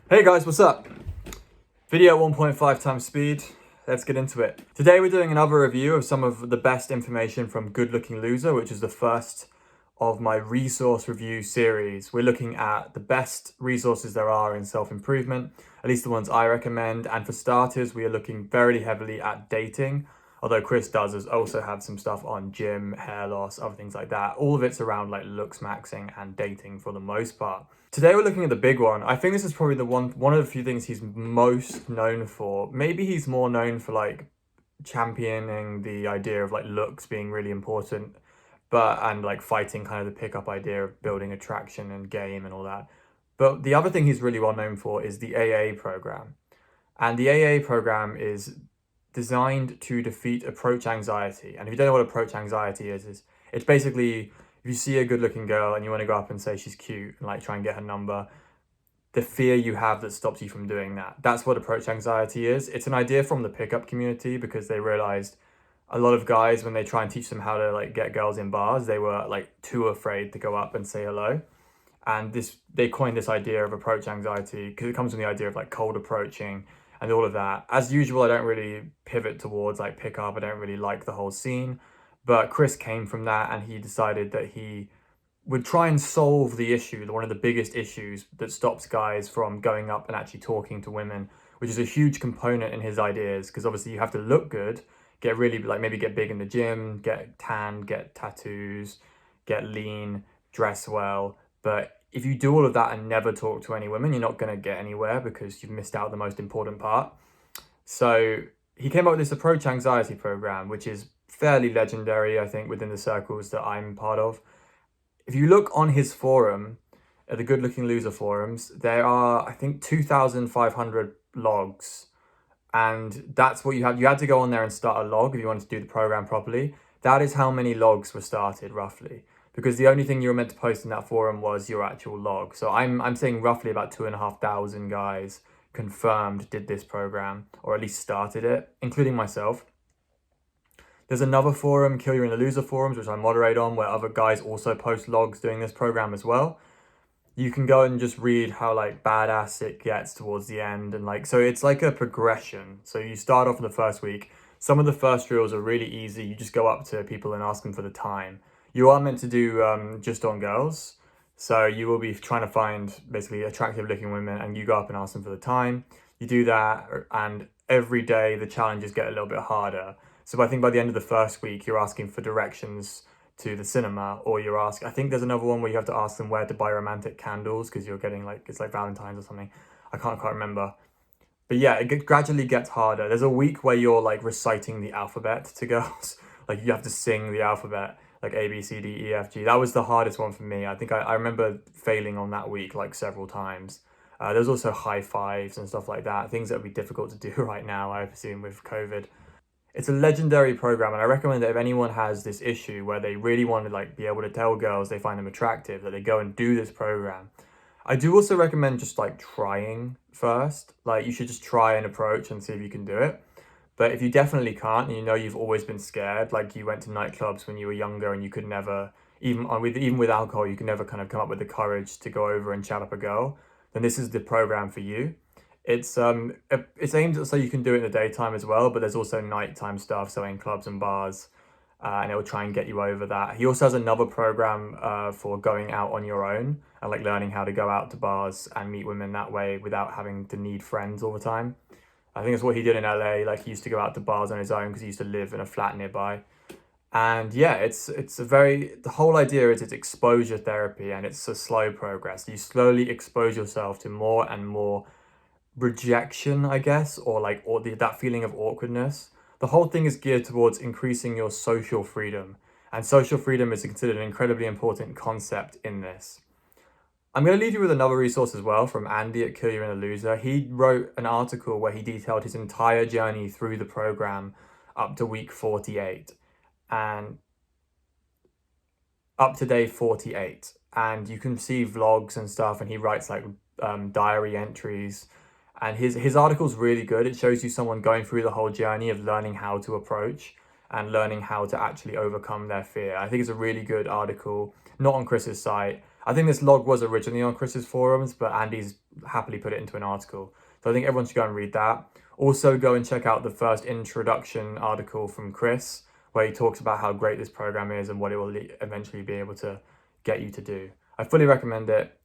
Hey guys, what's up? Video 1.5 times speed. Let's get into it. Today we're doing another review of some of the best information from Good Looking Loser, which is the first of my resource review series. We're looking at the best resources there are in self-improvement, at least the ones I recommend. And for starters, we are looking very heavily at dating, although Chris does also have some stuff on gym, hair loss, other things like that. All of it's around like looks maxing and dating for the most part. Today we're looking at the big one. I think this is probably the one of the few things he's most known for. Maybe he's more known for like championing the idea of like looks being really important, and like fighting kind of the pickup idea of building attraction and game and all that. But the other thing he's really well known for is the AA program. And the AA program is designed to defeat approach anxiety. And if you don't know what approach anxiety is it's basically if you see a good looking girl and you want to go up and say she's cute and like try and get her number, the fear you have that stops you from doing that. That's what approach anxiety is. It's an idea from the pickup community because they realized a lot of guys, when they try and teach them how to like get girls in bars, they were like too afraid to go up and say hello. And they coined this idea of approach anxiety because it comes from the idea of like cold approaching and all of that. As usual, I don't really pivot towards like pickup. I don't really like the whole scene. But Chris came from that and he decided that he would try and solve the issue, one of the biggest issues that stops guys from going up and actually talking to women, which is a huge component in his ideas, because obviously you have to look good, get really like maybe get big in the gym, get tan, get tattoos, get lean, dress well. But if you do all of that and never talk to any women, you're not going to get anywhere because you've missed out the most important part. So he came up with this approach anxiety program, which is fairly legendary, I think, within the circles that I'm part of. If you look on his forum, at the Good Looking Loser forums, there are, I think, 2,500 logs. And that's what you have. You had to go on there and start a log if you wanted to do the program properly. That is how many logs were started, roughly. Because the only thing you were meant to post in that forum was your actual log. So I'm saying roughly about 2,500 guys confirmed did this program, or at least started it, including myself. There's another forum, Kill You in the Loser forums, which I moderate on, where other guys also post logs doing this program as well. You can go and just read how like badass it gets towards the end, and like so it's like a progression. So you start off in the first week. Some of the first drills are really easy. You just go up to people and ask them for the time. You are meant to do just on girls. So you will be trying to find basically attractive looking women and you go up and ask them for the time. You do that and every day the challenges get a little bit harder. So I think by the end of the first week, you're asking for directions to the cinema, or I think there's another one where you have to ask them where to buy romantic candles because you're getting like, it's like Valentine's or something. I can't quite remember. But yeah, it gradually gets harder. There's a week where you're like reciting the alphabet to girls. Like you have to sing the alphabet, like A, B, C, D, E, F, G. That was the hardest one for me. I think I remember failing on that week like several times. There's also high fives and stuff like that. Things that would be difficult to do right now, I assume, with COVID. It's a legendary program, and I recommend that if anyone has this issue where they really want to like be able to tell girls they find them attractive, that they go and do this program. I do also recommend just like trying first. Like you should just try an approach and see if you can do it. But if you definitely can't, and you know you've always been scared, like you went to nightclubs when you were younger and you could never, even with alcohol, you could never kind of come up with the courage to go over and chat up a girl, then this is the program for you. It's aimed at so you can do it in the daytime as well, but there's also nighttime stuff, so in clubs and bars, and it will try and get you over that. He also has another program for going out on your own and like learning how to go out to bars and meet women that way without having to need friends all the time. I think that's what he did in LA. Like he used to go out to bars on his own because he used to live in a flat nearby. And yeah, it's the whole idea is it's exposure therapy and it's a slow progress. You slowly expose yourself to more and more rejection, I guess, or that feeling of awkwardness. The whole thing is geared towards increasing your social freedom, and social freedom is considered an incredibly important concept in this. I'm going to leave you with another resource as well from Andy at Kill You in a Loser. He wrote an article where he detailed his entire journey through the program up to week 48 and up to day 48. And you can see vlogs and stuff, and he writes like diary entries. And his article's really good. It shows you someone going through the whole journey of learning how to approach. and learning how to actually overcome their fear. I think it's a really good article, not on Chris's site. I think this log was originally on Chris's forums, but Andy's happily put it into an article. So I think everyone should go and read that. Also go and check out the first introduction article from Chris, where he talks about how great this program is and what it will eventually be able to get you to do. I fully recommend it.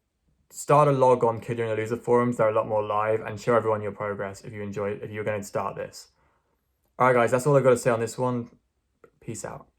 Start a log on Kid You're Gonna Loser forums. They're a lot more live, and show everyone your progress if you're going to start this. All right, guys, that's all I've got to say on this one. Peace out.